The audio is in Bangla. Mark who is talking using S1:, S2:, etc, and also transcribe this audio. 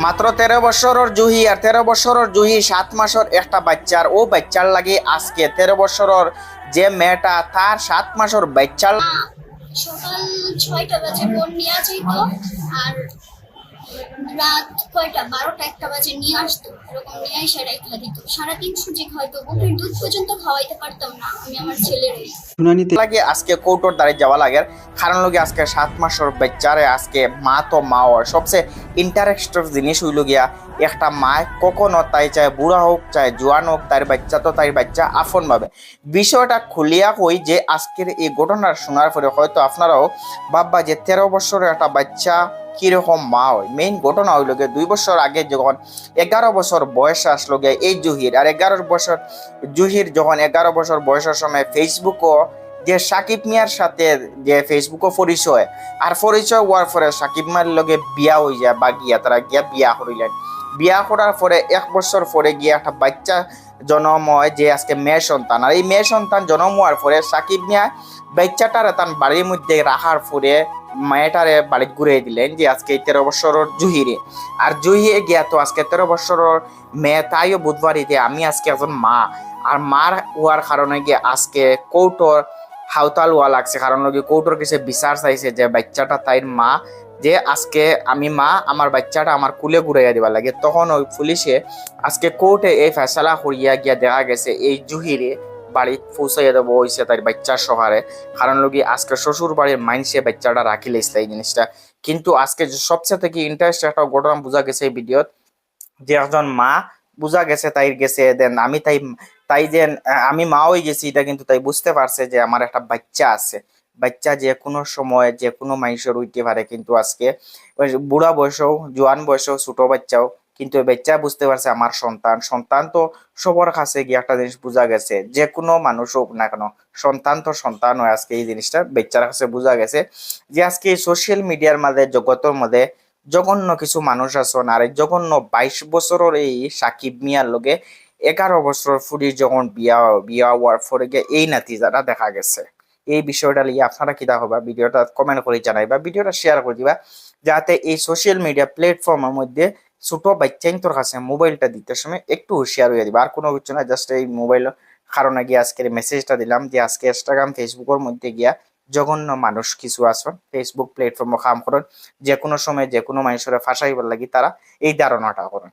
S1: মাত্র 13 বছরের জুহি আর 13 বছরের জুহি 7 মাসের একটা বাচ্চার ও বাচ্চার লাগে আজকে 13 বছরের যে মেয়েটা তার 7 মাসের বাচ্চার
S2: সকাল 6টা বাজে বোন নিয়ে যাইতো আর রাত কয়টা 12টা 1টা বাজে নিয়ে আসতো। এরকম নিয়ে এসে রেখে দিত। সারাদিন সুজি খাইতো, বুকের দুধ পর্যন্ত খাওয়াইতে পারতাম না আমি আমার ছেলেরই।
S1: লাগে আজকে কৌটোর দাঁড়িয়ে যাওয়া লাগে কারণ লোকে আজকে 7 মাসের বাচ্চারে আজকে মা তো মা হয় সবচেয়ে ইন্টারেস্টেড জিনিস হইল গিয়া একটা মা কখনো তাই চায় বুড়া হোক চায় জোয়ান হোক তার বাচ্চা তো তার বাচ্চা আপন ভাবে। বিষয়টা খুলিয়া কই যে আজকের এই ঘটনা শোনার পরে হয়তো আপনারাও ভাববা যে 13 বছরের একটা বাচ্চা কিরকম মা হয়। মেইন ঘটনা হইল গিয়ে 2 বছর আগে যখন 11 বছর বয়স আসলো গিয়ে এই জুহির আর 11 বছর জুহির যখন 11 বছর বয়সের সময় ফেসবুকও যে সাকিব মিয়ার সাথে যে ফেসবুকও পরিচয় আর পরিচয় হওয়ার পরে সাকিব মিয়ার লগে বিয়া হয়ে যায় বা গিয়া তারা গিয়া বিয়া করিলেন। বিয়া করার পরে 1 বছর পরে গিয়া একটা বাচ্চা জন্ম হয় যে আজকে মেয়ে সন্তান। আর এই মেয়ে সন্তান জন্ম হওয়ার পরে সাকিব মিয়া বাচ্চাটারে তার বাড়ির মধ্যে রাখার পরে মেয়েটারে বাড়ি ঘুরে দিলেন যে আজকে 13 বছরের জুহিরে। আর জুহিয়ে গিয়া তো আজকে 13 বছরের মেয়ে তাইও বুধবারিতে আমি আজকে একজন মা আর মার হওয়ার কারণে গিয়ে আজকে কৌটোর হাউতাল হওয়া লাগছে কারণ লোকে কৌটোর কাছে বিচার চাইছে যে বাচ্চাটা তাইর মা যে আজকে আমি মা আমার বাচ্চাটা আমার কুলে ঘুরাইয়া দিবার লাগে। তখন ওই পুলিশে আজকে কোর্টে এই ফেসলা করিয়া গিয়া দেখা গেছে এই জুহিরে বাড়ি পৌঁছাইয়া দেবো হয়েছে তার বাচ্চার সহারে কারণ লোকে আজকে শ্বশুর বাড়ির মাইন্সে বাচ্চাটা রাখি লাইছে এই জিনিসটা। কিন্তু আজকে সবচেয়ে থেকে ইন্টারেস্ট একটা ঘটনা বোঝা গেছে এই ভিডিওত যে একজন মা বোঝা গেছে তাই গেছে দেন আমি তাই তাই যে আমি মা হয়ে গেছি এটা কিন্তু তাই বুঝতে পারছে যে আমার একটা বাচ্চা আছে। বাচ্চা যে কোনো সময় যে কোনো মানুষের হইতে পারে কিন্তু আজকে ওই বুড়া বয়সেও জোয়ান বয়সেও ছোট বাচ্চাও কিন্তু ওই বাচ্চা বুঝতে পারছে আমার সন্তান। সন্তান তো সবার কাছে গিয়ে একটা জিনিস বোঝা গেছে যে কোনো মানুষ হোক না কেন সন্তান তো সন্তান হয়। আজকে এই জিনিসটা বাচ্চার কাছে বোঝা গেছে যে আজকে সোশ্যাল মিডিয়ার মাঝে জগতের মধ্যে জঘন্য কিছু মানুষ আছেন আর এই জঘন্য 22 বছরের এই সাকিব মিয়ার লগে 11 বছর ফুড়ি যখন বিয়া বিয়া হওয়ার পরে গিয়ে এই নাতিজাটা দেখা গেছে। এই বিষয়টা নিয়ে আপনারা কিতা হবা ভিডিওটা কমেন্ট করে জানাইবা, ভিডিওটা শেয়ার করে দিবা যাতে এই সোশ্যাল মিডিয়া প্ল্যাটফর্মের মধ্যে ছোট বাচ্চাইন তোর কাছে মোবাইলটা দিতে সময় একটু হুঁশিয়ার হয়ে দিবা। আর কোনো কিছু না, জাস্ট এই মোবাইল কারণে গিয়ে আজকের মেসেজটা দিলাম যে আজকে ইনস্টাগ্রাম ফেসবুকের মধ্যে গিয়া জঘন্য মানুষ কিছু আসন ফেসবুক প্ল্যাটফর্মে কাম করেন যে কোনো সময় যে কোনো মানুষের ফাঁসাইবার লাগি তারা এই ধারণাটা করেন।